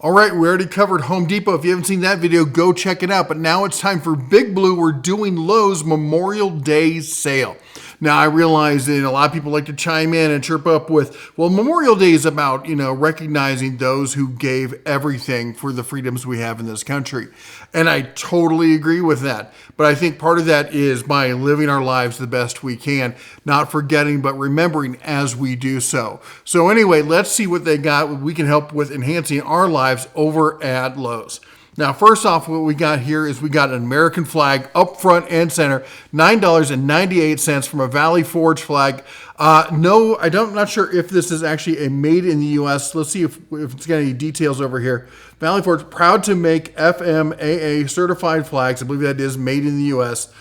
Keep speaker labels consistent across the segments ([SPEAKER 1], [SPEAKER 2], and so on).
[SPEAKER 1] All right, we already covered Home Depot. If you haven't seen that video, go check it out. But now it's time for Big Blue. We're doing Lowe's Memorial Day sale. Now, I realize that a lot of people like to chime in and chirp up with, well, Memorial Day is about, recognizing those who gave everything for the freedoms we have in this country. And I totally agree with that. But I think part of that is by living our lives the best we can, not forgetting, but remembering as we do so. So anyway, let's see what they got. We can help with enhancing our lives over at Lowe's. Now, first off, what we got here is we got an American flag up front and center, $9.98 from a Valley Forge flag. No, I'm not sure if this is actually a made in the U.S. Let's see if it's got any details over here. Valley Forge, proud to make FMAA certified flags. I believe that is made in the U.S.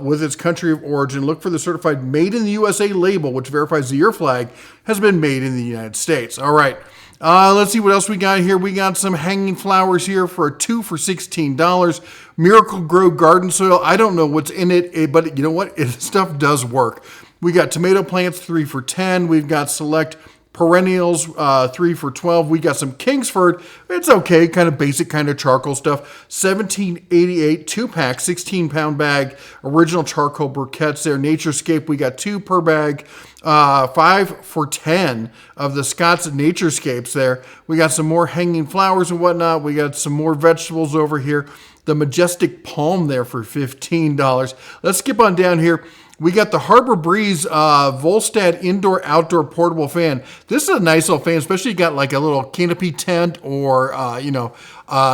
[SPEAKER 1] With its country of origin. Look for the certified Made in the USA label, which verifies that your flag has been made in the United States. All right. Let's see what else we got here. We got some hanging flowers here for a 2 for $16. Miracle Grow garden soil. I don't know what's in it, but you know what? Stuff does work. We got tomato plants, 3 for $10. We've got select perennials, 3 for $12. We got some Kingsford. It's okay, kind of basic, kind of charcoal stuff. $17.88, 2-pack, 16-pound bag. Original charcoal briquettes there. Naturescape, we got 2 per bag. 5 for $10 of the Scott's Naturescapes there. We got some more hanging flowers and whatnot. We got some more vegetables over here. The Majestic Palm there for $15. Let's skip on down here. We got the Harbor Breeze Volstad Indoor-Outdoor Portable Fan. This is a nice little fan, especially you got like a little canopy tent or,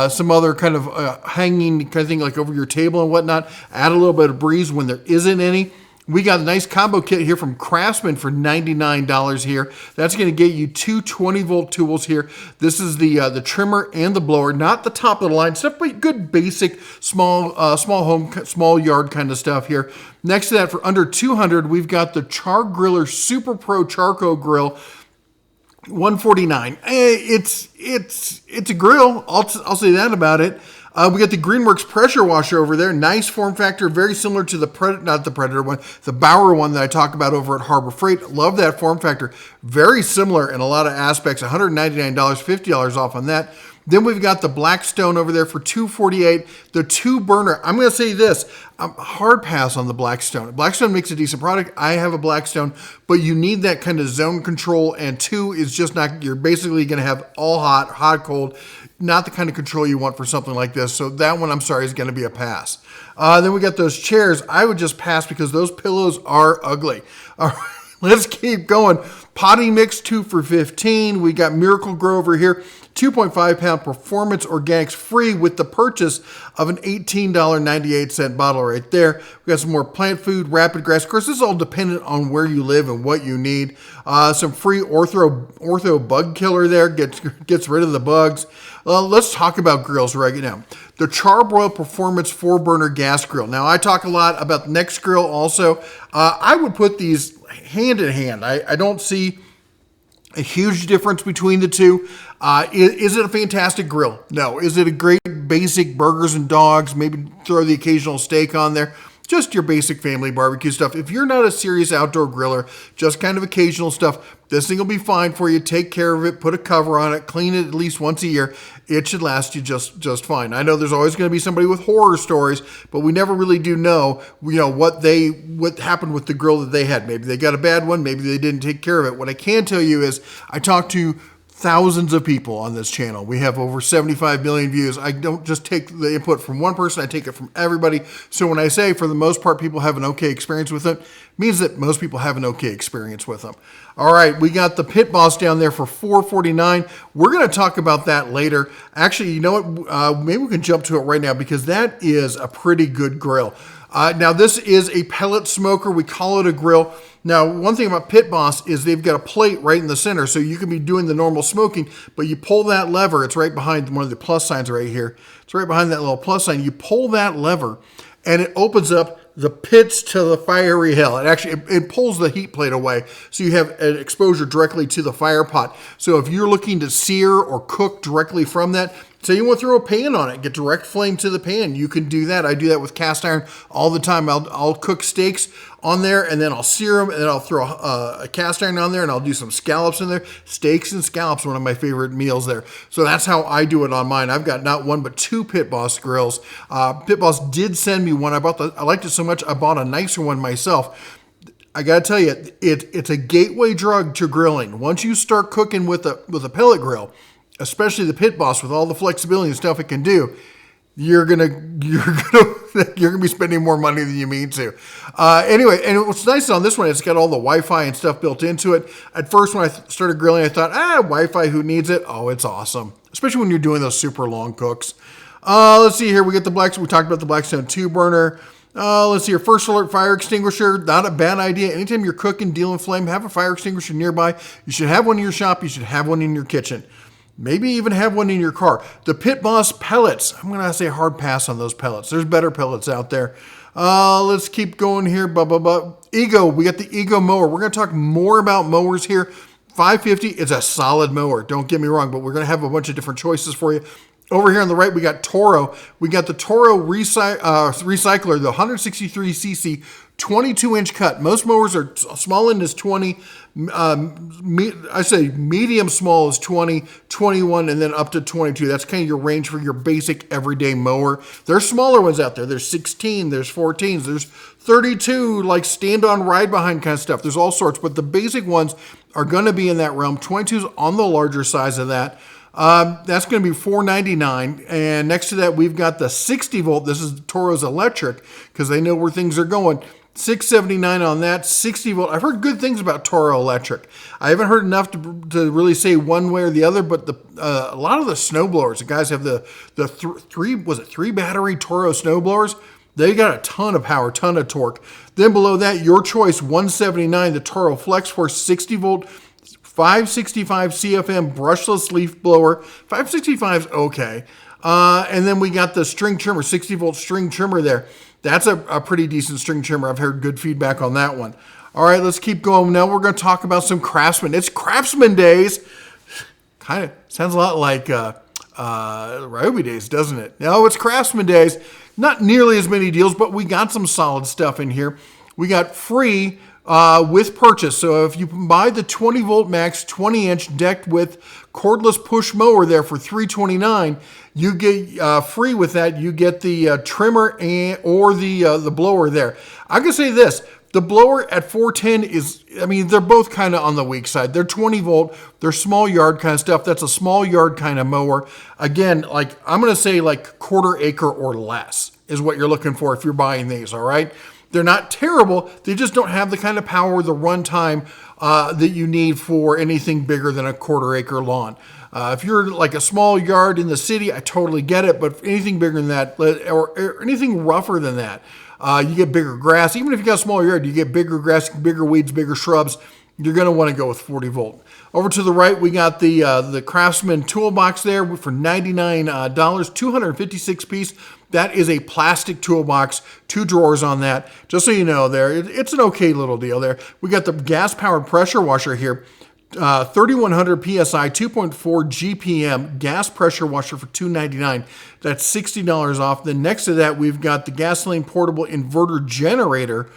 [SPEAKER 1] some other kind of hanging kind of thing like over your table and whatnot. Add a little bit of breeze when there isn't any. We got a nice combo kit here from Craftsman for $99 here. That's going to get you 2 20-volt tools here. This is the trimmer and the blower, not the top of the line stuff, but good basic small home, small yard kind of stuff here. Next to that, for under $200, we've got the Char Griller Super Pro Charcoal Grill. $149. It's a grill. I'll say that about it. We got the Greenworks pressure washer over there. Nice form factor, very similar to the the Bauer one that I talk about over at Harbor Freight. Love that form factor. Very similar in a lot of aspects. $199, $50 off on that. Then we've got the Blackstone over there for $248. The 2-burner. I'm going to say this. Hard pass on the Blackstone. Blackstone makes a decent product. I have a Blackstone, but you need that kind of zone control. And 2 is just not, you're basically going to have all hot, cold. Not the kind of control you want for something like this. So that one, I'm sorry, is going to be a pass. Then we got those chairs. I would just pass because those pillows are ugly. All right, let's keep going. Potty mix, 2 for $15. We got Miracle Grow over here. 2.5-pound performance organics free with the purchase of an $18.98 bottle right there. We got some more plant food, rapid grass. Of course, this is all dependent on where you live and what you need. Some free ortho bug killer there, gets rid of the bugs. Let's talk about grills right now. The Charbroil Performance 4-burner gas grill. Now, I talk a lot about the Next Grill also. I would put these hand in hand. I don't see a huge difference between the two. Is it a fantastic grill? No. Is it a great basic burgers and dogs? Maybe throw the occasional steak on there. Just your basic family barbecue stuff. If you're not a serious outdoor griller, just kind of occasional stuff, this thing will be fine for you. Take care of it, put a cover on it, clean it at least once a year. It should last you just fine. I know there's always going to be somebody with horror stories, but we never really do know, what happened with the grill that they had. Maybe they got a bad one, maybe they didn't take care of it. What I can tell you is I talked to thousands of people on this channel. We have over 75 million views. I don't just take the input from one person, I take it from everybody. So when I say for the most part people have an okay experience with it, means that most people have an okay experience with them. All right, we got the Pit Boss down there for $449. We're going to talk about that later. Actually, you know what? Maybe we can jump to it right now because that is a pretty good grill. Now, this is a pellet smoker. We call it a grill. Now, one thing about Pit Boss is they've got a plate right in the center, so you can be doing the normal smoking, but you pull that lever. It's right behind one of the plus signs right here. It's right behind that little plus sign. You pull that lever, and it opens up the pits to the fiery hell. It pulls the heat plate away, so you have an exposure directly to the fire pot. So if you're looking to sear or cook directly from that, Say you want to throw a pan on it, get direct flame to the pan. You can do that. I do that with cast iron all the time. I'll cook steaks on there, and then I'll sear them, and then I'll throw a cast iron on there, and I'll do some scallops in there. Steaks and scallops, one of my favorite meals there. So that's how I do it on mine. I've got not one but two Pit Boss grills. Pit Boss did send me one. I liked it so much, I bought a nicer one myself. I gotta tell you, it's a gateway drug to grilling. Once you start cooking with a pellet grill, especially the Pit Boss with all the flexibility and stuff it can do, you're gonna be spending more money than you mean to. Anyway, and what's nice on this one, it's got all the Wi-Fi and stuff built into it. At first, when I started grilling, I thought, Wi-Fi, who needs it? Oh, it's awesome, especially when you're doing those super long cooks. Let's see here. We talked about the Blackstone 2-burner. Let's see here. First alert fire extinguisher. Not a bad idea. Anytime you're cooking, dealing flame, have a fire extinguisher nearby. You should have one in your shop. You should have one in your kitchen. Maybe even have one in your car. The Pit Boss pellets. I'm going to say hard pass on those pellets. There's better pellets out there. Let's keep going here. Ego. We got the Ego mower. We're going to talk more about mowers here. $550 is a solid mower. Don't get me wrong, but we're going to have a bunch of different choices for you. Over here on the right, we got Toro. We got the Toro Recycler, the 163cc, 22-inch cut. Most mowers are small end is 20. I say medium small is 20, 21, and then up to 22. That's kind of your range for your basic everyday mower. There's smaller ones out there. There's 16, there's 14s, there's 32, like stand-on, ride-behind kind of stuff. There's all sorts, but the basic ones are going to be in that realm. 22's on the larger size of that. That's going to be $499. And next to that, we've got the 60 volt. This is Toro's electric because they know where things are going. $679 on that, 60 volt. I've heard good things about Toro electric. I haven't heard enough to really say one way or the other, but a lot of the snowblowers, the guys have the three battery Toro snowblowers. They got a ton of power, ton of torque. Then below that, your choice, $179, the Toro Flex Force 60 volt, 565 CFM brushless leaf blower. 565 is okay. And then we got the string trimmer, 60 volt string trimmer there. That's a pretty decent string trimmer. I've heard good feedback on that one. All right, let's keep going. Now we're going to talk about some Craftsman. It's Craftsman days. Kind of sounds a lot like Ryobi days, doesn't it? No, it's Craftsman days. Not nearly as many deals, but we got some solid stuff in here. We got free with purchase. So if you buy the 20 volt max 20-inch decked with cordless push mower there for $329, you get free with that. You get the trimmer or the blower there. I'm gonna say this: the blower at $410 is, I mean, they're both kind of on the weak side. They're 20 volt, they're small yard kind of stuff. That's a small yard kind of mower. Again, like I'm gonna say like quarter acre or less is what you're looking for if you're buying these. All right. They're not terrible. They just don't have the kind of power, the runtime that you need for anything bigger than a quarter acre lawn. If you're like a small yard in the city, I totally get it. But anything bigger than that, or anything rougher than that, you get bigger grass. Even if you got a small yard, you get bigger grass, bigger weeds, bigger shrubs. You're going to want to go with 40 volt. Over to the right, we got the Craftsman toolbox there for $99, 256 piece. That is a plastic toolbox, 2 drawers on that. Just so you know there, it's an okay little deal there. We got the gas-powered pressure washer here, 3100 PSI, 2.4 GPM gas pressure washer for $299. That's $60 off. Then next to that, we've got the gasoline portable inverter generator,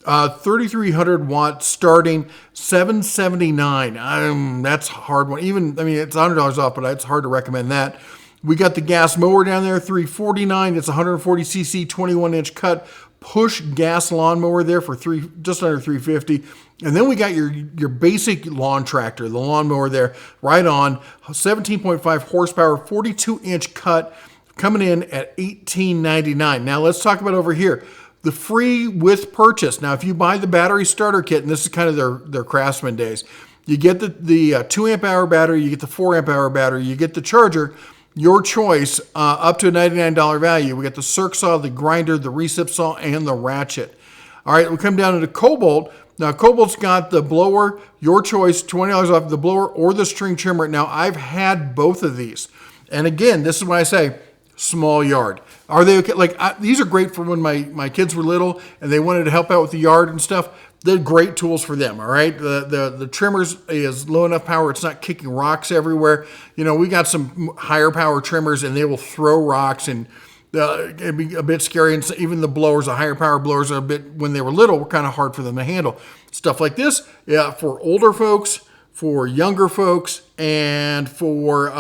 [SPEAKER 1] 3,300 watts starting $779. That's a hard one. Even, I mean, it's $100 off, but it's hard to recommend that. We got the gas mower down there, $349. It's 140cc, 21-inch cut push gas lawnmower there for just under $350. And then we got your basic lawn tractor, the lawnmower there, right on, 17.5 horsepower, 42-inch cut, coming in at $18.99. Now let's talk about over here. The free with purchase. Now, if you buy the battery starter kit, and this is kind of their Craftsman days, you get the 2 amp hour battery, you get the 4 amp hour battery, you get the charger, your choice, up to a $99 value. We got the circ saw, the grinder, the recip saw, and the ratchet. All right, we come down to the Cobalt. Now, Cobalt's got the blower, your choice, $20 off the blower or the string trimmer. Now, I've had both of these. And again, this is why I say small yard. Are they okay? Like, these are great for when my kids were little and they wanted to help out with the yard and stuff. they're great tools for them, all right? The trimmers is low enough power, it's not kicking rocks everywhere. You know, we got some higher power trimmers and they will throw rocks and it'd be a bit scary. And even the blowers, the higher power blowers are a bit, when they were little, were kind of hard for them to handle. Stuff like this, yeah, for older folks, for younger folks, and for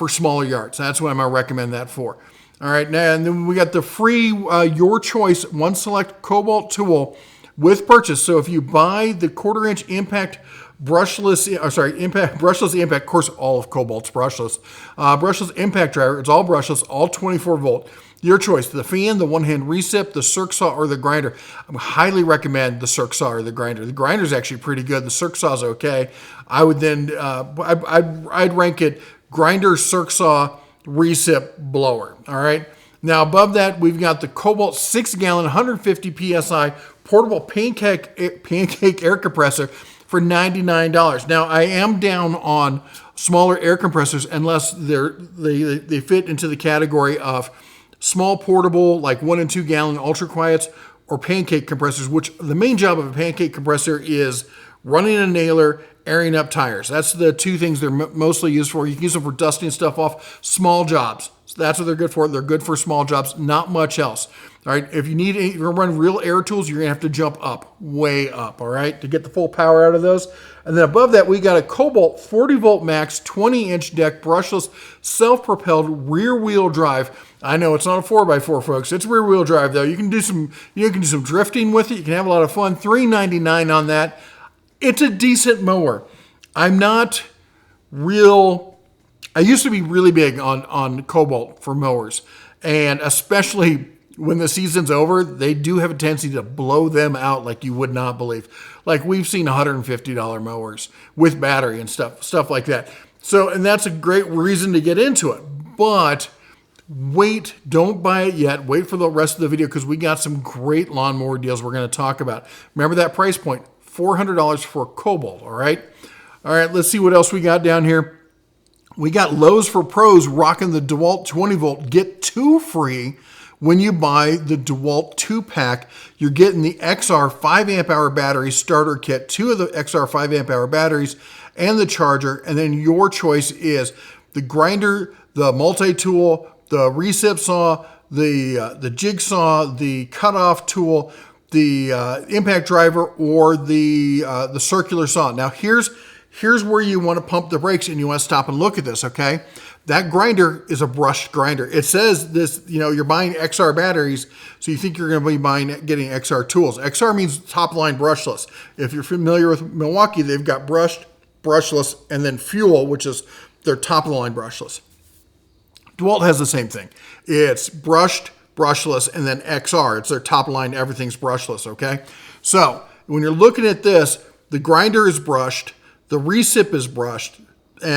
[SPEAKER 1] smaller yards. That's what I'm gonna recommend that for. All right, now, and then we got the free, your choice, one select Cobalt tool with purchase. So if you buy the 1/4 inch impact brushless, brushless impact, of course, all of Cobalt's brushless, brushless impact driver, it's all brushless, all 24 volt. Your choice, the fan, the one-hand recip, the circ saw, or the grinder. I highly recommend the circ saw or the grinder. The grinder is actually pretty good. The circ saw is okay. I would then, I'd rank it grinder, circ saw, recip, blower. All right. Now above that, we've got the Cobalt 6-gallon, 150 PSI portable pancake air compressor for $99. Now I am down on smaller air compressors unless they fit into the category of small portable, like 1 and 2 gallon ultra quiets, or pancake compressors, which the main job of a pancake compressor is running a nailer, airing up tires. That's the two things they're mostly used for. You can use them for dusting stuff off small jobs. So that's what they're good for. They're good for small jobs, not much else. All right, if you're gonna run real air tools, you're gonna have to jump up, way up, all right, to get the full power out of those. And then above that, we got a Cobalt 40 volt max, 20-inch deck, brushless, self-propelled rear wheel drive. I know it's not a 4x4, folks. It's rear wheel drive though. You can do some drifting with it. You can have a lot of fun. $399 on that. It's a decent mower. I'm not real. I used to be really big on Cobalt for mowers, and especially when the season's over, they do have a tendency to blow them out like you would not believe. Like we've seen $150 mowers with battery and stuff like that. So, and that's a great reason to get into it. But wait, don't buy it yet. Wait for the rest of the video because we got some great lawnmower deals we're going to talk about. Remember that price point, $400 for Cobalt, all right? All right, let's see what else we got down here. We got Lowe's for Pros rocking the DeWalt 20 volt. Get 2 free when you buy the DeWalt 2-pack. You're getting the XR 5 amp hour battery starter kit, 2 of the XR 5 amp hour batteries, and the charger. And then your choice is the grinder, the multi-tool, the recip saw, the jigsaw, the cutoff tool, the impact driver, or the circular saw. Now here's where you want to pump the brakes and you want to stop and look at this, okay? That grinder is a brushed grinder. It says this, you know, you're buying XR batteries, so you think you're going to be getting XR tools. XR means top line brushless. If you're familiar with Milwaukee, they've got brushed, brushless, and then fuel, which is their top of the line brushless. DeWalt has the same thing. It's brushed, brushless, and then XR. It's their top line, everything's brushless, okay? So when you're looking at this, the grinder is brushed, the recip is brushed, and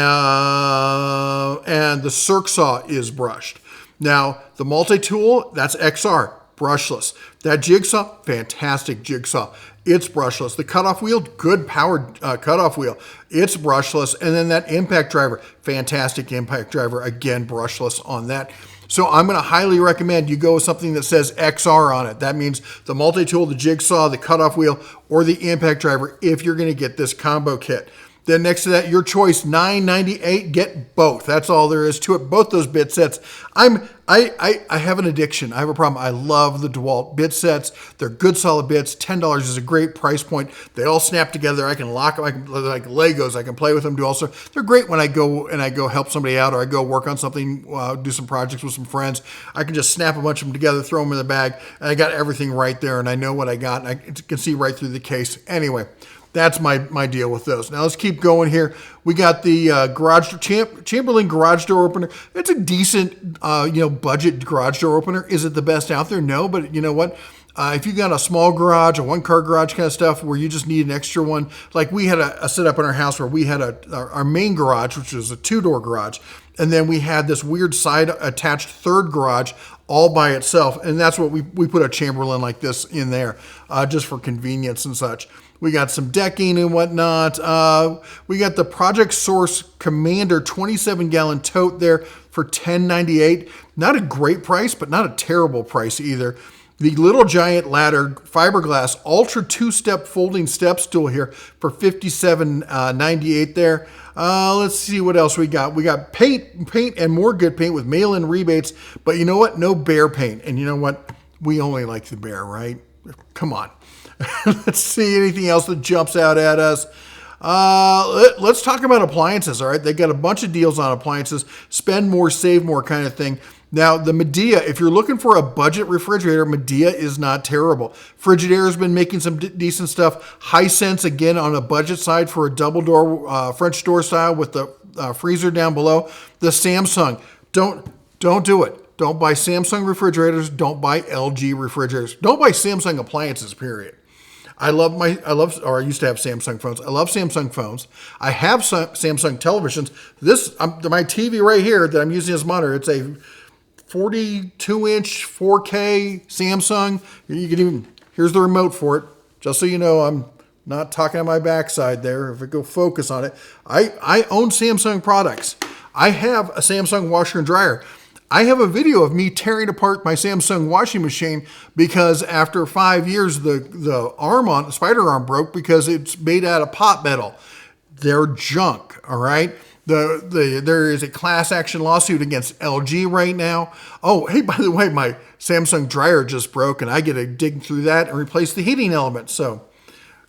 [SPEAKER 1] the circ saw is brushed. Now, the multi-tool, that's XR, brushless. That jigsaw, fantastic jigsaw. It's brushless. The cutoff wheel, good powered cutoff wheel. It's brushless. And then that impact driver, fantastic impact driver. Again, brushless on that. So I'm going to highly recommend you go with something that says XR on it. That means the multi-tool, the jigsaw, the cutoff wheel, or the impact driver if you're going to get this combo kit. Then next to that, your choice, $9.98, get both. That's all there is to it. Both those bit sets. I have an addiction. I have a problem. I love the DeWalt bit sets. They're good, solid bits. $10 is a great price point. They all snap together. I can lock them. I can, like Legos. I can play with them. Do also. They're great when I go help somebody out, or I go work on something, do some projects with some friends. I can just snap a bunch of them together, throw them in the bag, and I got everything right there, and I know what I got, and I can see right through the case. Anyway. That's my deal with those. Now let's keep going here. We got the Chamberlain garage door opener. It's a decent, budget garage door opener. Is it the best out there? No, but you know what? If you got a small garage, a one-car garage kind of stuff where you just need an extra one, like we had a setup in our house where we had our main garage, which was a 2-door garage, and then we had this weird side attached third garage all by itself, and that's what we put a Chamberlain like this in there, just for convenience and such. We got some decking and whatnot. We got the Project Source Commander 27-gallon tote there for $10.98. Not a great price, but not a terrible price either. The Little Giant Ladder fiberglass ultra two-step folding step stool here for $57.98 there. Let's see what else we got. We got paint and more good paint with mail-in rebates, but you know what? No bear paint. And you know what? We only like the bear, right? Come on. Let's see anything else that jumps out at us. Let's talk about appliances, all right? They got a bunch of deals on appliances. Spend more, save more kind of thing. Now, the Medea, if you're looking for a budget refrigerator, Medea is not terrible. Frigidaire has been making some decent stuff. Hisense, again, on a budget side for a double door, French door style with the freezer down below. The Samsung, don't do it. Don't buy Samsung refrigerators. Don't buy LG refrigerators. Don't buy Samsung appliances, period. I used to have Samsung phones. I love Samsung phones. I have Samsung televisions. My TV right here that I'm using as a monitor, it's a 42-inch 4K Samsung. Here's the remote for it. Just so you know, I'm not talking on my backside there. If I go focus on it, I own Samsung products. I have a Samsung washer and dryer. I have a video of me tearing apart my Samsung washing machine because after 5 years, the spider arm broke because it's made out of pot metal. They're junk, all right? There is a class action lawsuit against LG right now. Oh, hey, by the way, my Samsung dryer just broke and I get to dig through that and replace the heating element. So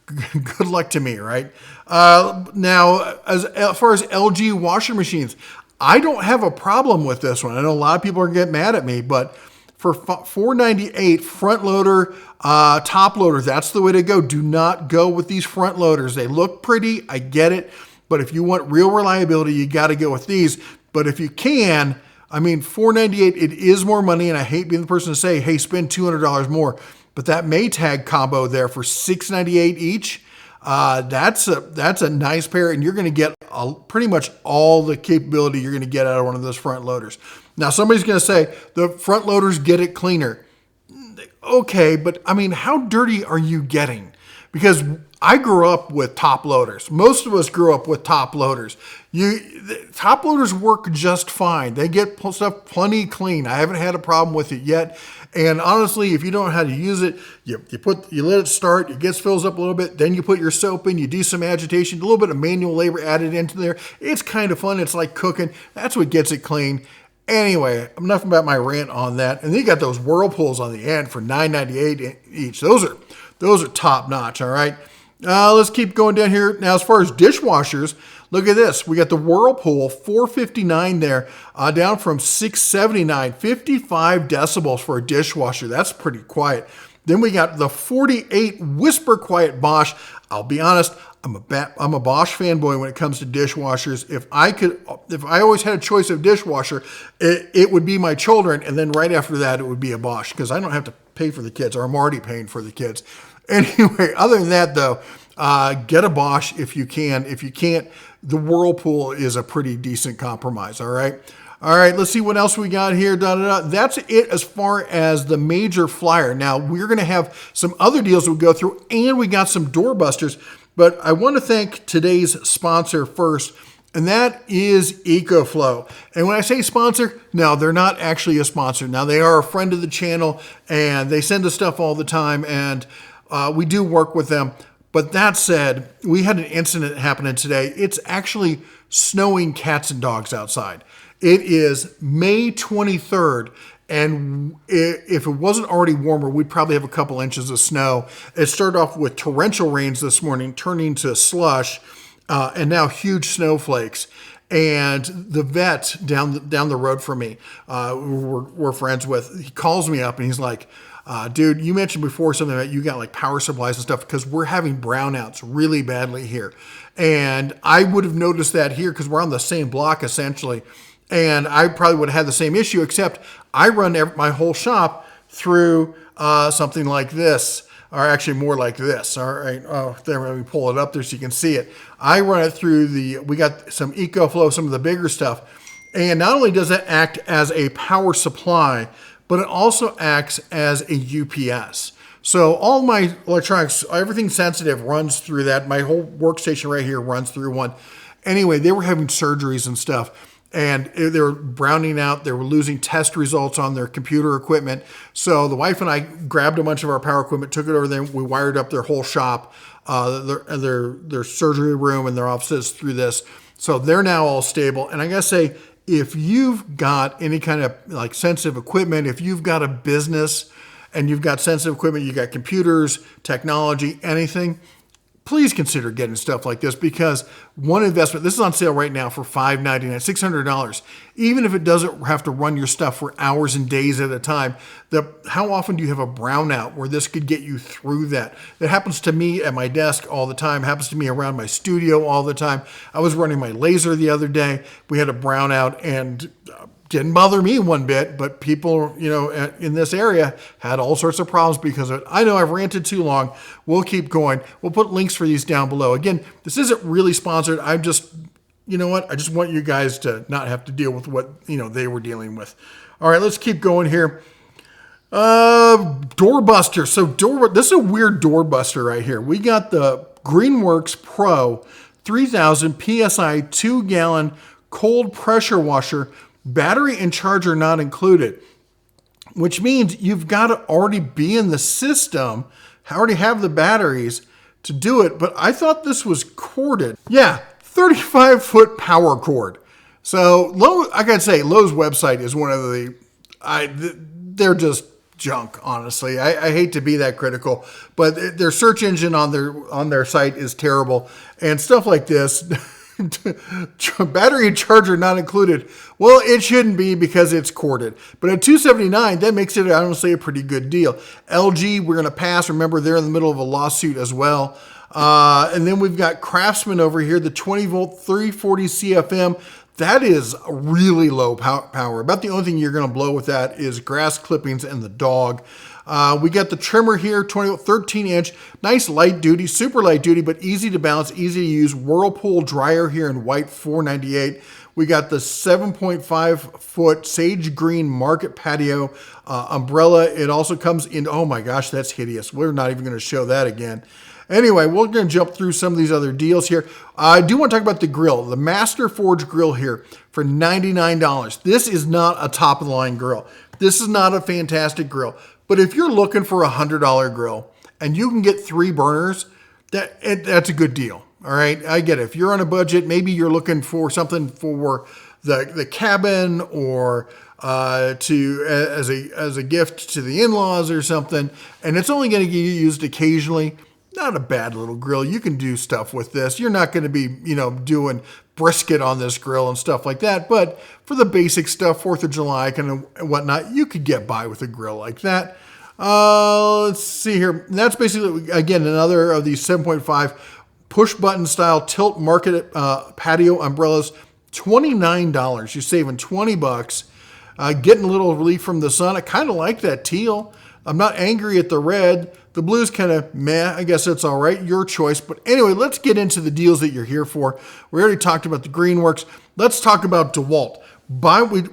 [SPEAKER 1] good luck to me, right? Now, as far as LG washing machines, I don't have a problem with this one. I know a lot of people are going to get mad at me, but for $498 front loader, top loader, that's the way to go. Do not go with these front loaders. They look pretty, I get it, but if you want real reliability, you got to go with these. But if you can, I mean, $498, it is more money, and I hate being the person to say, hey, spend $200 more. But that Maytag combo there for $698 each, that's a nice pair, and you're going to get pretty much all the capability you're going to get out of one of those front loaders. Now, somebody's going to say the front loaders get it cleaner. Okay, but I mean, how dirty are you getting? Because I grew up with top loaders. Most of us grew up with top loaders. Top loaders work just fine. They get stuff plenty clean. I haven't had a problem with it yet. And honestly, if you don't know how to use it, you let it start, it fills up a little bit, then you put your soap in, you do some agitation, a little bit of manual labor added into there. It's kind of fun. It's like cooking. That's what gets it clean. Anyway, enough about my rant on that. And then you got those whirlpools on the end for $9.98 each. Those are top notch. All right. Let's keep going down here. Now, as far as dishwashers, look at this. We got the Whirlpool, $459 there, down from $679, 55 decibels for a dishwasher. That's pretty quiet. Then we got the 48 Whisper Quiet Bosch. I'll be honest, I'm a Bosch fanboy when it comes to dishwashers. If I always had a choice of dishwasher, it would be my children, and then right after that, it would be a Bosch because I don't have to pay for the kids, or I'm already paying for the kids. Anyway, other than that, though, get a Bosch if you can. If you can't, the Whirlpool is a pretty decent compromise, all right? All right, let's see what else we got here. That's it as far as the major flyer. Now, we're going to have some other deals we'll go through, and we got some doorbusters. But I want to thank today's sponsor first, and that is EcoFlow. And when I say sponsor, no, they're not actually a sponsor. Now, they are a friend of the channel, and they send us stuff all the time, and we do work with them. But that said, we had an incident happening today. It's actually snowing cats and dogs outside. It is May 23rd, and if it wasn't already warmer, we'd probably have a couple inches of snow. It started off with torrential rains this morning, turning to slush, and now huge snowflakes. And the vet down the road from me, we're friends with, he calls me up and he's like, dude, you mentioned before something about you got like power supplies and stuff because we're having brownouts really badly here. And I would have noticed that here because we're on the same block essentially. And I probably would have had the same issue, except I run my whole shop through something like this, or actually more like this. All right. Oh, there, let me pull it up there so you can see it. I run it through we got some EcoFlow, some of the bigger stuff. And not only does it act as a power supply, but it also acts as a UPS. So all my electronics, everything sensitive runs through that. My whole workstation right here runs through one. Anyway, they were having surgeries and stuff. and they were browning out. They were losing test results on their computer equipment. So the wife and I grabbed a bunch of our power equipment, took it over there. We wired up their whole shop, their surgery room and their offices through this. So they're now all stable. And I gotta say, if you've got any kind of like sensitive equipment, if you've got a business and you've got sensitive equipment, you got computers, technology, anything, please consider getting stuff like this, because one investment, this is on sale right now for $599, $600. Even if it doesn't have to run your stuff for hours and days at a time, how often do you have a brownout where this could get you through that? It happens to me at my desk all the time, happens to me around my studio all the time. I was running my laser the other day. We had a brownout and didn't bother me one bit, but people, in this area had all sorts of problems because of it. I know I've ranted too long. We'll keep going. We'll put links for these down below. Again, this isn't really sponsored. I'm just, I just want you guys to not have to deal with what, they were dealing with. All right, let's keep going here. Doorbuster. So this is a weird doorbuster right here. We got the Greenworks Pro 3000 PSI 2-gallon cold pressure washer, battery and charger not included, which means you've got to already be in the system, already have the batteries to do it. But I thought this was corded. Yeah, 35-foot power cord. So Lowe, I gotta say, Lowe's website is one of they're just junk, honestly. I hate to be that critical, but their search engine on their site is terrible, and stuff like this. Battery and charger not included. Well, it shouldn't be because it's corded. But at $279, that makes it, honestly, a pretty good deal. LG, we're going to pass. Remember, they're in the middle of a lawsuit as well. And then we've got Craftsman over here, the 20-volt 340 CFM. That is really low power. About the only thing you're going to blow with that is grass clippings and the dog. We got the trimmer here, 13-inch, nice light duty, super light duty, but easy to balance, easy to use. Whirlpool dryer here in white, $498. We got the 7.5-foot sage green market patio umbrella. It also comes in, oh my gosh, that's hideous. We're not even going to show that again. Anyway, we're going to jump through some of these other deals here. I do want to talk about the grill, the Master Forge grill here for $99. This is not a top-of-the-line grill. This is not a fantastic grill. But if you're looking for a $100 grill and you can get 3 burners, that's a good deal. All right, I get it. If you're on a budget, maybe you're looking for something for the cabin or as a gift to the in-laws or something, and it's only going to get used occasionally. Not a bad little grill. You can do stuff with this. You're not going to be, doing brisket on this grill and stuff like that. But for the basic stuff, 4th of July kind of whatnot, you could get by with a grill like that. Let's see here. That's basically, again, another of these 7.5 push button style tilt market patio umbrellas. $29. You're saving $20. Getting a little relief from the sun. I kind of like that teal. I'm not angry at the red. The blue's kind of meh. I guess that's all right. Your choice. But anyway, let's get into the deals that you're here for. We already talked about the Greenworks. Let's talk about DeWalt.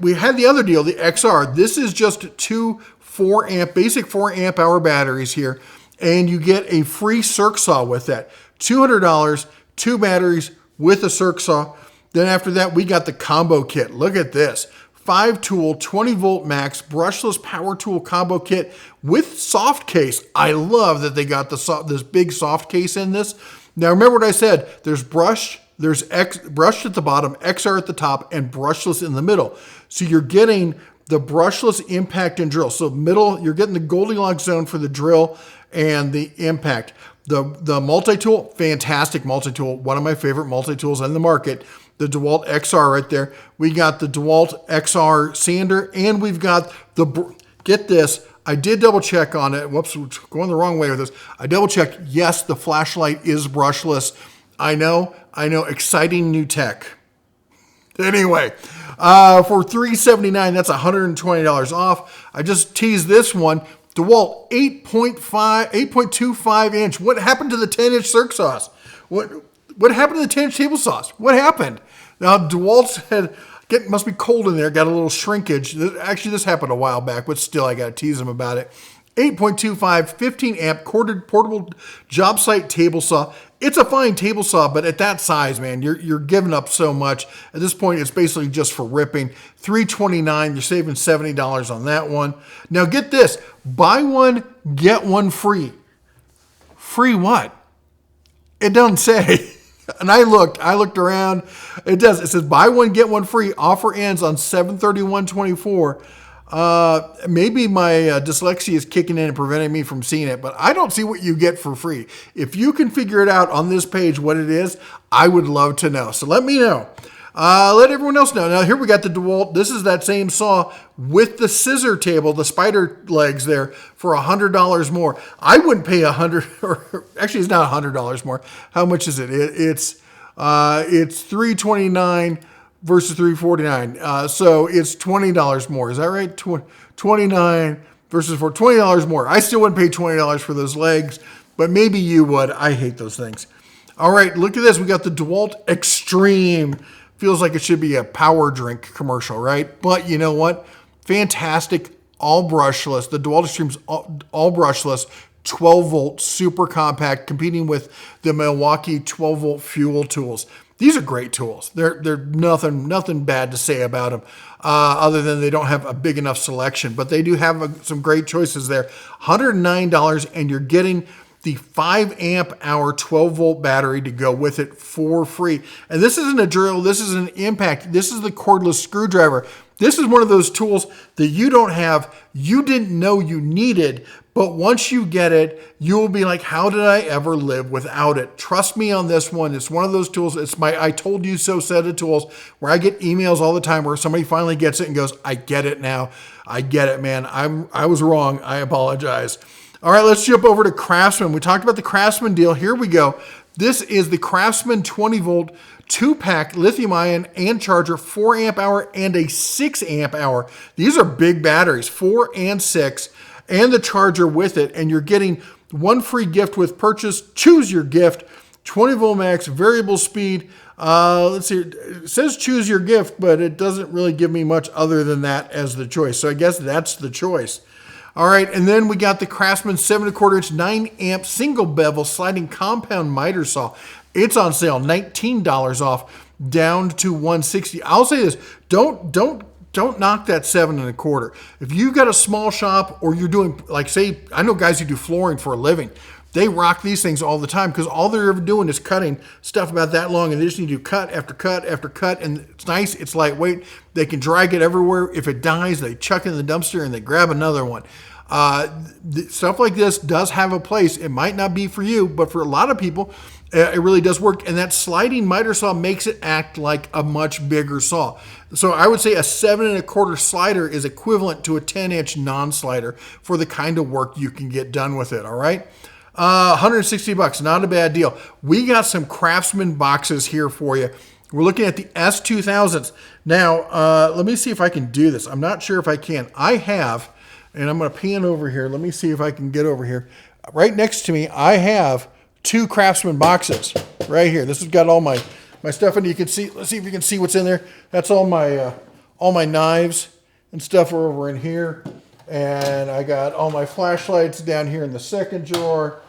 [SPEAKER 1] We had the other deal, the XR. This is just 2 4-amp, basic 4-amp hour batteries here. And you get a free circ saw with that. $200, 2 batteries with a circ saw. Then after that, we got the combo kit. Look at this. 5-tool, 20-volt max, brushless power tool combo kit with soft case. I love that they got this big soft case in this. Now, remember what I said. There's brushed at the bottom, XR at the top, and brushless in the middle. So you're getting the brushless impact and drill. So middle, you're getting the Goldilocks zone for the drill and the impact. The multi-tool, fantastic multi-tool. One of my favorite multi-tools on the market. The DeWalt XR right there. We got the DeWalt XR sander, and we've got get this, I did double check on it. Whoops, going the wrong way with this. I double checked. Yes, the flashlight is brushless. I know, exciting new tech. Anyway, for $379, that's $120 off. I just teased this one. DeWalt 8.25 inch. What happened to the 10-inch circ saws? What happened to the 10-inch table saws? What happened? Now, DeWalt's must be cold in there, got a little shrinkage. Actually, this happened a while back, but still, I got to tease them about it. 8.25, 15-amp corded portable job site table saw, It's a fine table saw, but at that size, man, you're giving up so much. At this point, it's basically just for ripping. $329, you're saving $70 on that one. Now get this, buy one, get one free. Free what? It doesn't say. And I looked around. It does. It says buy one, get one free. Offer ends on 7/31/24. Maybe my dyslexia is kicking in and preventing me from seeing it, but I don't see what you get for free. If you can figure it out on this page what it is, I would love to know. So let me know. Let everyone else know. Now here we got the DeWalt. This is that same saw with the scissor table, the spider legs there for $100 more. I wouldn't pay $100, or actually it's not $100 more. How much is it? It's $329 versus $349. So it's $20 more. Is that right? 29 versus $20 more. I still wouldn't pay $20 for those legs, but maybe you would. I hate those things. All right, look at this. We got the DeWalt Extreme. Feels like it should be a power drink commercial, right? But you know what? Fantastic, all brushless. The DeWalt Extreme's all brushless, 12 volt, super compact, competing with the Milwaukee 12 volt fuel tools. These are great tools. They're nothing bad to say about them, other than they don't have a big enough selection. But they do have some great choices there. $109, and you're getting the 5 amp hour 12 volt battery to go with it for free. And this isn't a drill, this is an impact, this is the cordless screwdriver. This is one of those tools that you don't have, you didn't know you needed, but once you get it, you will be like, how did I ever live without it? Trust me on this one. It's one of those tools, it's my I told you so set of tools where I get emails all the time where somebody finally gets it and goes, I get it now. I get it, man. I was wrong. I apologize. All right, let's jump over to Craftsman. We talked about the Craftsman deal. Here we go. This is the Craftsman 20 volt 2-pack lithium ion and charger, 4 amp hour and a 6 amp hour. These are big batteries, 4 and 6, and the charger with it. And you're getting one free gift with purchase. Choose your gift. 20 volt max, variable speed. Let's see. It says choose your gift, but it doesn't really give me much other than that as the choice. So I guess that's the choice. All right, and then we got the Craftsman 7¼ inch 9 amp single bevel sliding compound miter saw. It's on sale, $19 off, down to $160. I'll say this: don't knock that 7¼ inch. If you got a small shop or you're doing, like, say, I know guys who do flooring for a living. They rock these things all the time because all they're ever doing is cutting stuff about that long, and they just need to cut after cut after cut. And it's nice, it's lightweight. They can drag it everywhere. If it dies, they chuck it in the dumpster and they grab another one. Stuff like this does have a place. It might not be for you, but for a lot of people, it really does work. And that sliding miter saw makes it act like a much bigger saw. So I would say a 7¼ slider is equivalent to a 10-inch non-slider for the kind of work you can get done with it. All right. $160, not a bad deal. We got some Craftsman boxes here for you. We're looking at the S2000s. Now, let me see if I can do this. I'm not sure if I can. I have, and I'm going to pan over here. Let me see if I can get over here. Right next to me, I have 2 Craftsman boxes right here. This has got all my stuff in. You can see. Let's see if you can see what's in there. That's all my knives and stuff are over in here. And I got all my flashlights down here in the second drawer.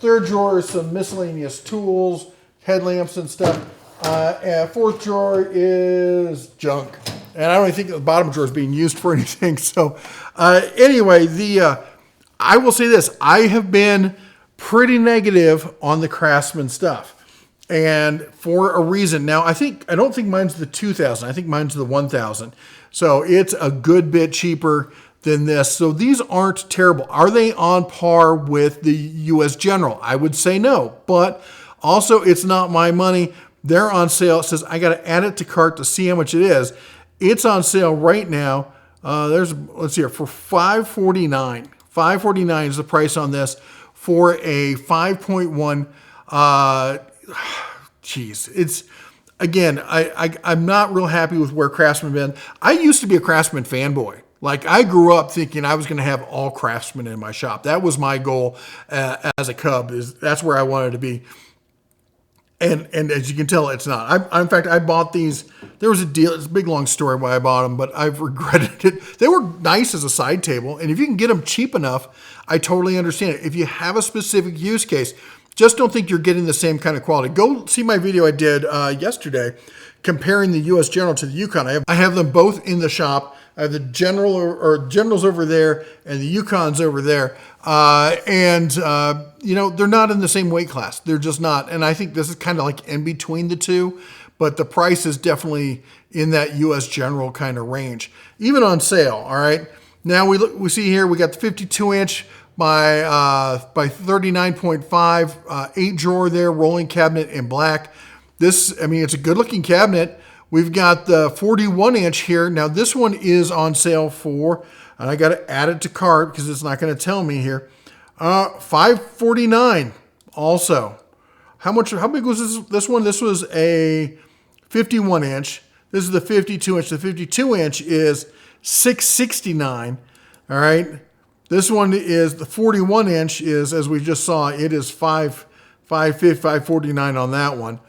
[SPEAKER 1] Third drawer is some miscellaneous tools, headlamps and stuff. And fourth drawer is junk. And I don't even think the bottom drawer is being used for anything. So anyway, I will say this. I have been pretty negative on the Craftsman stuff. And for a reason. Now, I don't think mine's the 2000. I think mine's the 1000. So it's a good bit cheaper than this. So these aren't terrible. Are they on par with the US General? I would say no. But also, it's not my money. They're on sale. It says I got to add it to cart to see how much it is. It's on sale right now. Let's see here, for $549. $549 is the price on this for a 5.1. Geez, it's, again, I'm not real happy with where Craftsman been. I used to be a Craftsman fanboy. Like, I grew up thinking I was going to have all Craftsman in my shop. That was my goal as a cub. That's where I wanted to be. And as you can tell, it's not. In fact, I bought these. There was a deal. It's a big, long story why I bought them, but I've regretted it. They were nice as a side table. And if you can get them cheap enough, I totally understand it. If you have a specific use case, just don't think you're getting the same kind of quality. Go see my video I did yesterday comparing the US General to the Yukon. I have them both in the shop. I have the General or Generals over there and the Yukons over there. You know, they're not in the same weight class. They're just not. And I think this is kind of like in between the two, but the price is definitely in that US General kind of range, even on sale. All right. Now we see here, we got the 52 inch by 39.5, 8 drawer there, rolling cabinet in black. This, I mean, it's a good looking cabinet. We've got the 41 inch here. Now this one is on sale for, and I got to add it to cart because it's not going to tell me here, $549 also. How big was this one? This was a 51 inch. This is the 52 inch. The 52 inch is $669. All right. This one is the 41 inch is, as we just saw, it is $549 on that one.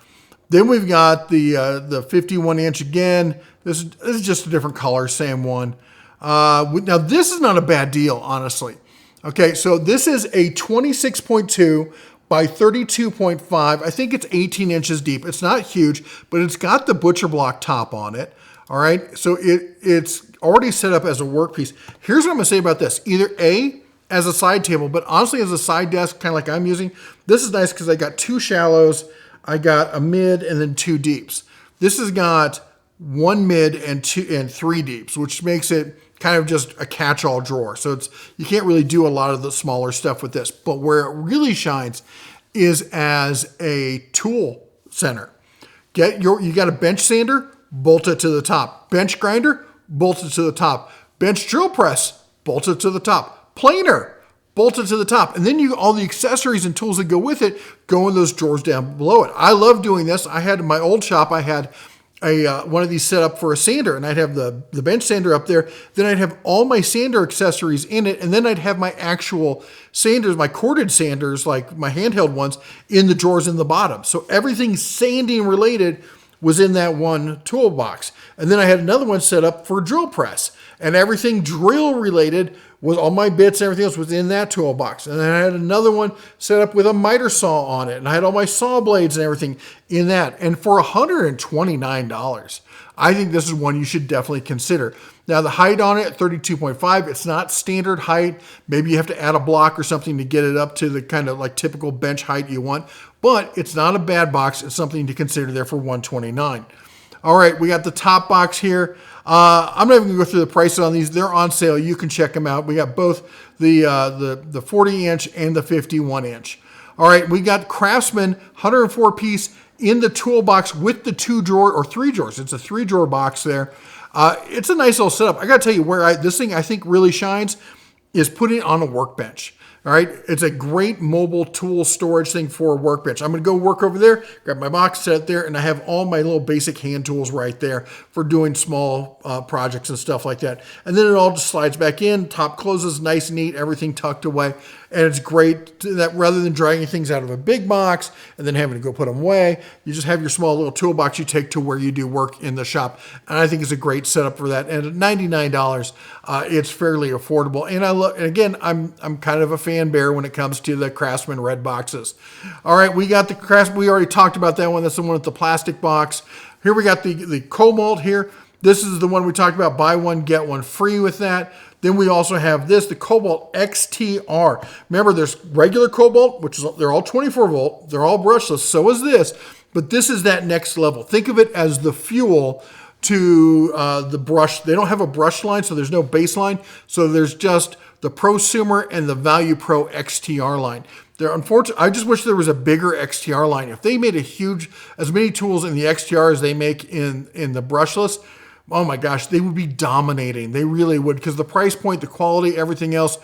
[SPEAKER 1] Then we've got the 51 inch again. This is just a different color, same one. Now this is not a bad deal, honestly. Okay, so this is a 26.2 by 32.5. I think it's 18 inches deep. It's not huge, but it's got the butcher block top on it. All right, so it's already set up as a workpiece. Here's what I'm gonna say about this. Either A, as a side table, but honestly as a side desk, kind of like I'm using, this is nice because I got 2 shallows, I got a mid and then 2 deeps. This has got 1 mid and 3 deeps, which makes it kind of just a catch-all drawer. So you can't really do a lot of the smaller stuff with this, but where it really shines is as a tool center. You got a bench sander, bolt it to the top. Bench grinder, bolt it to the top. Bench drill press, bolt it to the top. Planer, bolt it to the top. And then all the accessories and tools that go with it go in those drawers down below it. I love doing this. I had in my old shop, I had one of these set up for a sander, and I'd have the bench sander up there. Then I'd have all my sander accessories in it, and then I'd have my actual sanders, my corded sanders, like my handheld ones, in the drawers in the bottom. So everything sanding related was in that one toolbox. And then I had another one set up for drill press, and everything drill related was all my bits and everything else was in that toolbox. And then I had another one set up with a miter saw on it, and I had all my saw blades and everything in that. And for $129, I think this is one you should definitely consider. Now the height on it, 32.5, it's not standard height. Maybe you have to add a block or something to get it up to the kind of like typical bench height you want, but it's not a bad box. It's something to consider there for $129. All right, we got the top box here. I'm not even gonna go through the prices on these. They're on sale. You can check them out. We got both the 40 inch and the 51 inch. All right, we got Craftsman 104 piece in the toolbox with the 2 drawer or 3 drawers. It's a 3 drawer box there. It's a nice little setup. I gotta tell you where this thing I think really shines is putting it on a workbench. All right, it's a great mobile tool storage thing for a workbench. I'm gonna go work over there, grab my box, set it there, and I have all my little basic hand tools right there for doing small projects and stuff like that. And then it all just slides back in, top closes nice and neat, everything tucked away. And it's great that rather than dragging things out of a big box and then having to go put them away, you just have your small little toolbox you take to where you do work in the shop. And I think it's a great setup for that. And at $99, it's fairly affordable. And and again, I'm kind of a fan bear when it comes to the Craftsman red boxes. All right, we got the Craftsman. We already talked about that one. That's the one with the plastic box. Here we got the Cobalt here. This is the one we talked about, buy one, get one free with that. Then we also have this, the Cobalt XTR. Remember, there's regular Cobalt, which is they're all 24 volt. They're all brushless. So is this, but this is that next level. Think of it as the fuel to the brush. They don't have a brush line, so there's no base line. So there's just the Prosumer and the Value Pro XTR line. They're unfortunate. I just wish there was a bigger XTR line. If they made as many tools in the XTR as they make in the brushless, oh my gosh, they would be dominating. They really would, because the price point, the quality, everything else.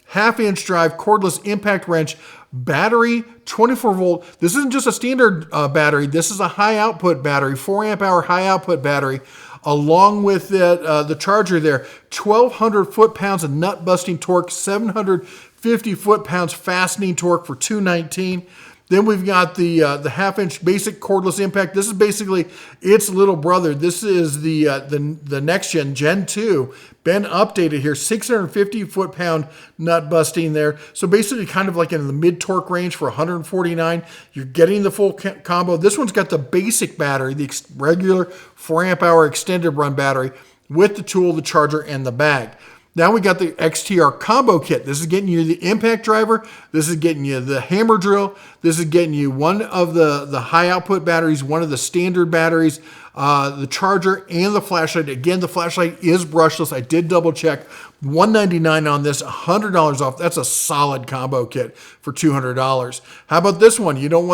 [SPEAKER 1] Half-inch drive, cordless impact wrench, battery, 24 volt. This isn't just a standard battery. This is a high output battery, 4 amp hour high output battery, along with the charger there. 1,200 foot-pounds of nut busting torque, 750 foot-pounds fastening torque for $219. Then we've got the half-inch basic cordless impact. This is basically its little brother. This is the next Gen 2, been updated here. 650 foot-pound nut busting there. So basically kind of like in the mid-torque range for 149. You're getting the full combo. This one's got the basic battery, the regular 4 amp hour extended run battery with the tool, the charger, and the bag. Now we got the XTR combo kit. This is getting you the impact driver. This is getting you the hammer drill. This is getting you one of the high output batteries, one of the standard batteries, the charger, and the flashlight. Again, the flashlight is brushless. I did double check. $199 on this, $100 off. That's a solid combo kit for $200. How about this one? You don't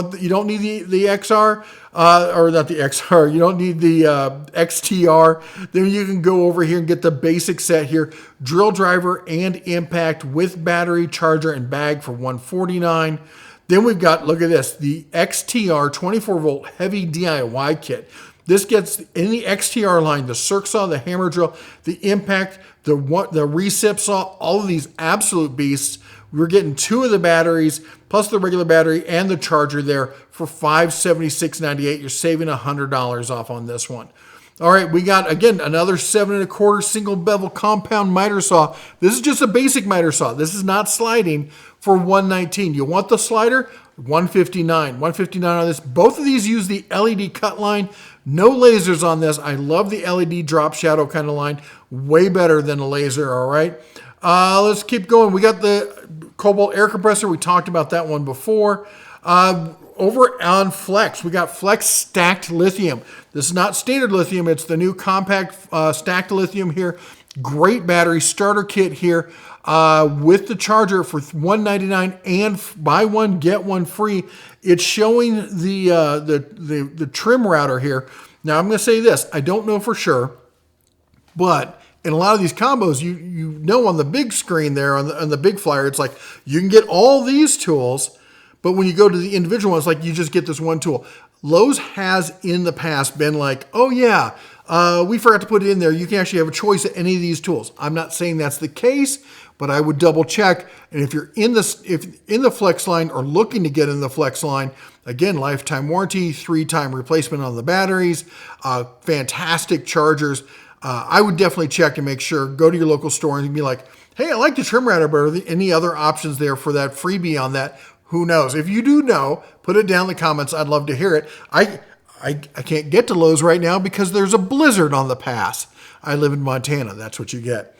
[SPEAKER 1] need the XR, or not the XR. You don't need the XTR. Then you can go over here and get the basic set here: drill driver and impact with battery, charger, and bag for $149. Then we've got, look at this, the XTR 24 volt heavy DIY kit. This gets in the XTR line the circ saw, the hammer drill, the impact, the recip saw, all of these absolute beasts. We're getting 2 of the batteries plus the regular battery and the charger there for $576.98. You're saving $100 off on this one. All right, we got, again, another 7 1/4 single bevel compound miter saw. This is just a basic miter saw. This is not sliding, for $119. You want the slider? $159. $159 on this. Both of these use the LED cut line. No lasers on this. I love the LED drop shadow kind of line. Way better than a laser, all right? Let's keep going. We got the Cobalt air compressor. We talked about that one before. Over on Flex, we got Flex stacked lithium. This is not standard lithium. It's the new compact stacked lithium here. Great battery starter kit here with the charger for $199 and buy one, get one free. It's showing the trim router here. Now I'm going to say this. I don't know for sure, but in a lot of these combos, you know on the big screen there, on the big flyer, it's like you can get all these tools, but when you go to the individual ones, like you just get this one tool. Lowe's has in the past been like, oh yeah, we forgot to put it in there. You can actually have a choice of any of these tools. I'm not saying that's the case, but I would double check. And if you're in the Flex line or looking to get in the Flex line, again, lifetime warranty, 3-time replacement on the batteries, fantastic chargers. I would definitely check and make sure, go to your local store and be like, hey, I like the trim router, but are there any other options there for that freebie on that? Who knows? If you do know, put it down in the comments. I'd love to hear it. I can't get to Lowe's right now because there's a blizzard on the pass. I live in Montana. That's what you get.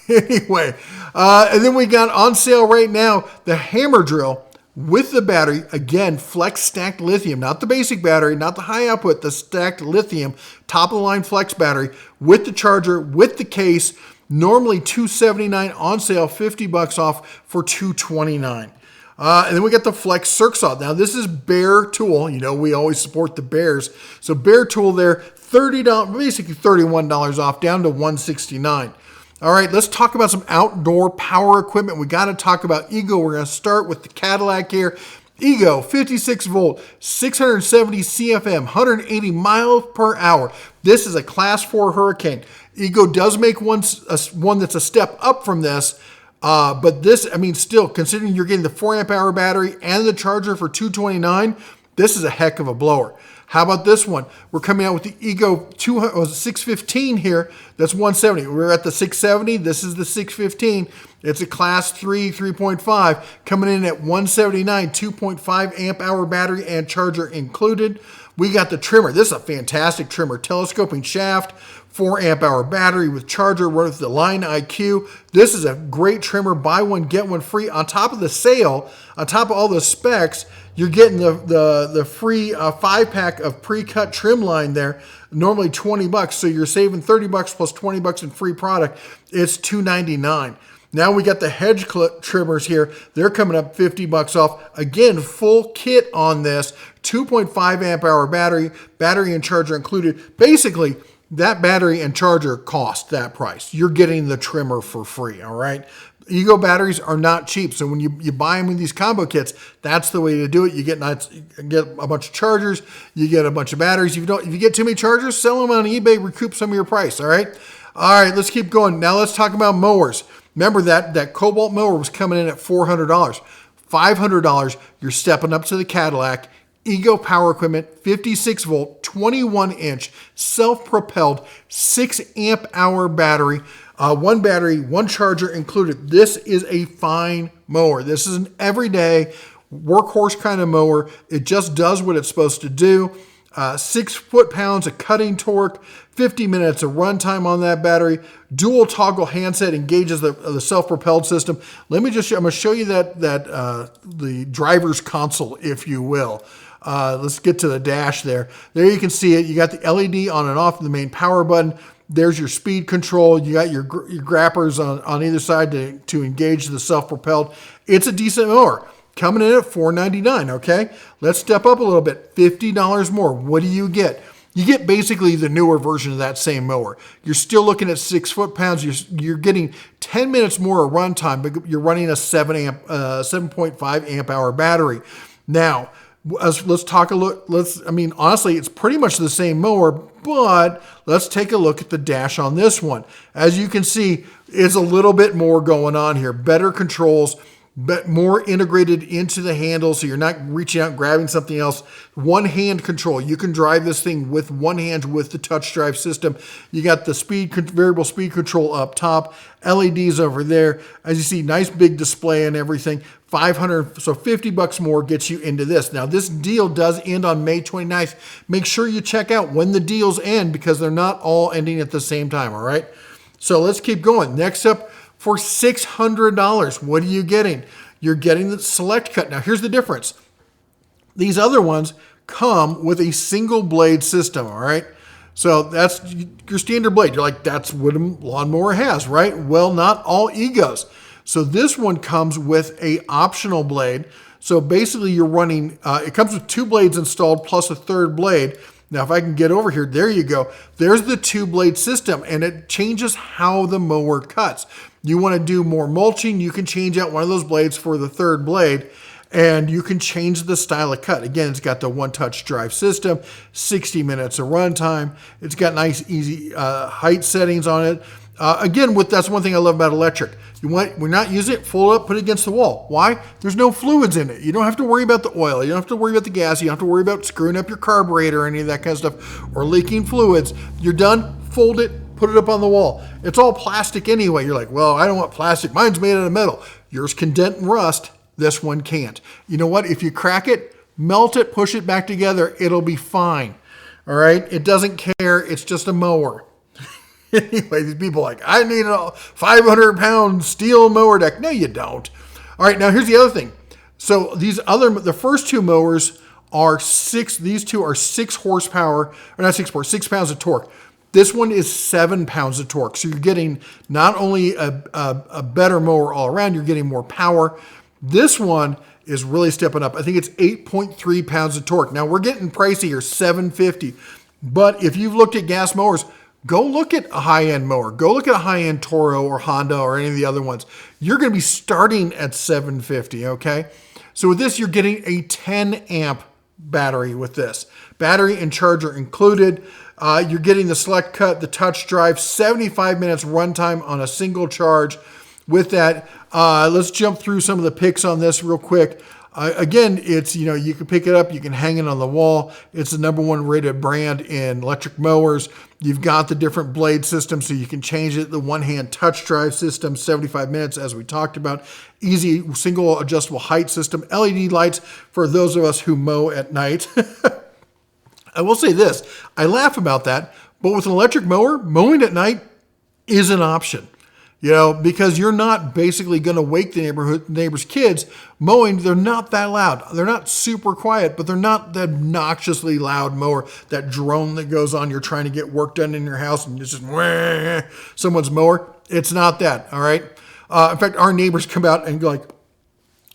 [SPEAKER 1] Anyway, and then we got on sale right now the hammer drill with the battery. Again, Flex stacked lithium, not the basic battery, not the high output, the stacked lithium, top of the line Flex battery with the charger, with the case. Normally $279, on sale $50 off for $229. And then we got the Flex circ saw. Now this is Bear tool. You know, we always support the Bears. So Bear tool there, $30, basically $31 off, down to $169. All right, let's talk about some outdoor power equipment. We got to talk about Ego. We're going to start with the Cadillac here. Ego, 56 volt, 670 CFM, 180 miles per hour. This is a class 4 Hurricane. Ego does make one that's a step up from this. But this, I mean, still, considering you're getting the 4 amp hour battery and the charger for $229, this is a heck of a blower. How about this one? We're coming out with the Ego 615 here. That's $170. We're at the 670. This is the 615. It's a class 3, 3.5, coming in at $179, 2.5 amp hour battery and charger included. We got the trimmer. This is a fantastic trimmer. Telescoping shaft, 4 amp hour battery with charger with the Line IQ. This is a great trimmer. Buy one, get one free. On top of the sale, on top of all the specs, you're getting the free 5-pack of pre-cut trim line there. Normally $20, so you're saving $30 plus $20 in free product. It's $299. Now we got the hedge clip trimmers here. They're coming up $50 off. Again, full kit on this. 2.5 amp hour battery and charger included. Basically, that battery and charger cost that price. You're getting the trimmer for free, all right? Ego batteries are not cheap, so when you buy them in these combo kits, that's the way to do it. You get a bunch of chargers, you get a bunch of batteries. If you get too many chargers, sell them on eBay, recoup some of your price, all right? All right, let's keep going. Now let's talk about mowers. Remember that Cobalt mower was coming in at $400. $500, you're stepping up to the Cadillac. Ego Power Equipment, 56 volt, 21 inch, self-propelled, 6 amp hour battery, one battery, one charger included. This is a fine mower. This is an everyday workhorse kind of mower. It just does what it's supposed to do. 6 foot-pounds of cutting torque, 50 minutes of runtime on that battery. Dual toggle handset engages the self-propelled system. I'm going to show you the driver's console, if you will. Let's get to the dash there. There you can see it. You got the LED on and off, the main power button. There's your speed control. You got your grappers on either side to engage the self-propelled. It's a decent mower. Coming in at $499, okay? Let's step up a little bit. $50 more. What do you get? You get basically the newer version of that same mower. You're still looking at 6 foot-pounds. You're getting 10 minutes more of runtime, but you're running a 7.5 amp hour battery. Now, let's talk a look. Honestly, it's pretty much the same mower, but let's take a look at the dash on this one. As you can see, it's a little bit more going on here. Better controls, but more integrated into the handle, so you're not reaching out and grabbing something else. One hand control. You can drive this thing with one hand with the touch drive system. You got the variable speed control up top, LEDs over there. As you see, nice big display and everything. $500, so $50 more gets you into this. Now, this deal does end on May 29th. Make sure you check out when the deals end, because they're not all ending at the same time, all right? So let's keep going. Next up, for $600, what are you getting? You're getting the Select Cut. Now, here's the difference. These other ones come with a single blade system, all right? So that's your standard blade. You're like, that's what a lawnmower has, right? Well, not all Egos. So this one comes with a optional blade. So basically you're running, it comes with 2 blades installed plus a 3rd blade. Now, if I can get over here, there you go. There's the 2-blade system, and it changes how the mower cuts. You want to do more mulching, you can change out one of those blades for the 3rd blade, and you can change the style of cut. Again, it's got the one-touch drive system, 60 minutes of runtime. It's got nice, easy height settings on it. Again, that's one thing I love about electric. We're not using it, fold it up, put it against the wall. Why? There's no fluids in it. You don't have to worry about the oil. You don't have to worry about the gas. You don't have to worry about screwing up your carburetor or any of that kind of stuff, or leaking fluids. You're done, fold it, put it up on the wall. It's all plastic anyway. You're like, well, I don't want plastic. Mine's made out of metal. Yours can dent and rust. This one can't. You know what? If you crack it, melt it, push it back together, it'll be fine. All right? It doesn't care. It's just a mower. Anyway, these people are like, I need a 500-pound steel mower deck. No, you don't. All right, now here's the other thing. So the first 2 mowers are 6. These 2 are 6 horsepower, or not 6 horsepower, 6 pounds of torque. This one is 7 pounds of torque. So you're getting not only a better mower all around, you're getting more power. This one is really stepping up. I think it's 8.3 pounds of torque. Now we're getting pricey here, $750. But if you've looked at gas mowers, go look at a high-end mower. Go look at a high-end Toro or Honda or any of the other ones. You're going to be starting at $750, okay? So with this, you're getting a 10-amp battery with this. Battery and charger included. You're getting the Select Cut, the touch drive, 75 minutes runtime on a single charge. With that, let's jump through some of the pics on this real quick. Again, it's, you can pick it up, you can hang it on the wall. It's the #1 rated brand in electric mowers. You've got the different blade systems, so you can change it. The one-hand touch drive system, 75 minutes, as we talked about. Easy single adjustable height system. LED lights for those of us who mow at night. I will say this, I laugh about that, but with an electric mower, mowing at night is an option. Because you're not basically going to wake the neighbor's kids. Mowing, they're not that loud. They're not super quiet, but they're not that obnoxiously loud mower, that drone that goes on. You're trying to get work done in your house and it's just someone's mower. It's not that, all right? In fact, our neighbors come out and go like,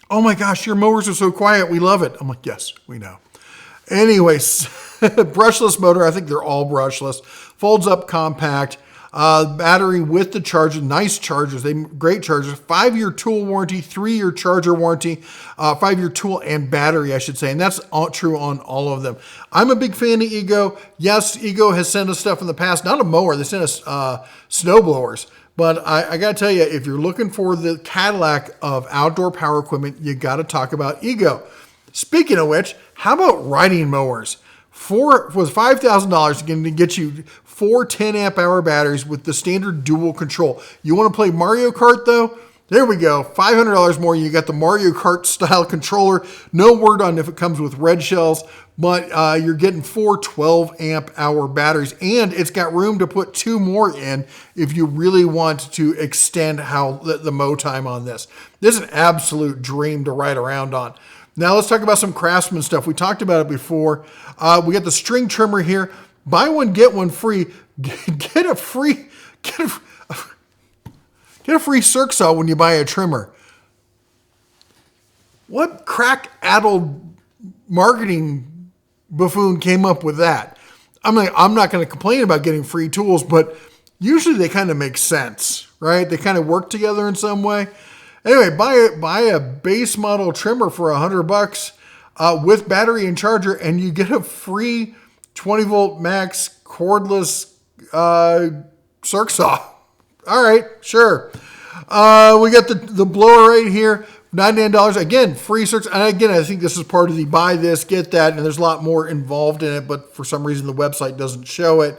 [SPEAKER 1] oh my gosh, your mowers are so quiet. We love it. I'm like, yes, we know. Anyways, brushless motor. I think they're all brushless. Folds up compact. Battery with the charger, nice chargers, great chargers, 5-year tool warranty, 3-year charger warranty, 5-year tool and battery, I should say, and that's all true on all of them. I'm a big fan of Ego. Yes, Ego has sent us stuff in the past, not a mower, they sent us snow blowers, But I got to tell you, if you're looking for the Cadillac of outdoor power equipment, you got to talk about Ego. Speaking of which, how about riding mowers? Was $5,000 going to get you 4 10-amp-hour batteries with the standard dual control. You want to play Mario Kart though? There we go, $500 more. You got the Mario Kart style controller. No word on if it comes with red shells, but you're getting 4 12-amp-hour batteries, and it's got room to put 2 more in if you really want to extend the mow time on this. This is an absolute dream to ride around on. Now let's talk about some Craftsman stuff. We talked about it before. We got the string trimmer here. Buy one, get one free. Get a free circ saw when you buy a trimmer. What crack-addled marketing buffoon came up with that? I'm not going to complain about getting free tools, but usually they kind of make sense, right? They kind of work together in some way. Anyway, buy a base model trimmer for $100 with battery and charger, and you get a free 20-volt max cordless circ saw. All right, sure. We got the blower right here, $99. Again, free circ. And again, I think this is part of the buy this, get that, and there's a lot more involved in it, but for some reason the website doesn't show it.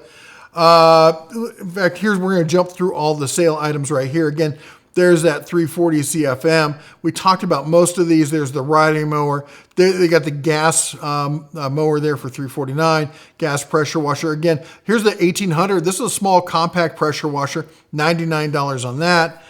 [SPEAKER 1] In fact, we're going to jump through all the sale items right here. Again, there's that 340 CFM. We talked about most of these. There's the riding mower. They got the gas mower there for $349. Gas pressure washer. Again, here's the 1800. This is a small compact pressure washer. $99 on that.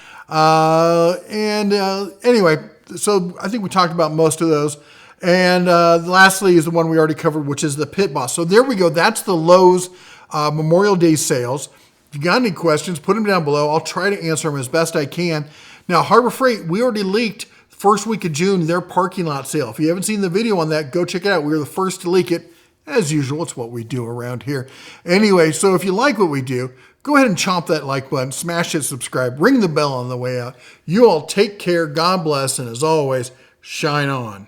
[SPEAKER 1] Anyway, so I think we talked about most of those. And lastly is the one we already covered, which is the Pit Boss. So there we go. That's the Lowe's Memorial Day sales. If you got any questions, put them down below. I'll try to answer them as best I can. Now, Harbor Freight, we already leaked first week of June, their parking lot sale. If you haven't seen the video on that, go check it out. We were the first to leak it. As usual, it's what we do around here. Anyway, so if you like what we do, go ahead and chomp that like button, smash it, subscribe, ring the bell on the way out. You all take care, God bless, and as always, shine on.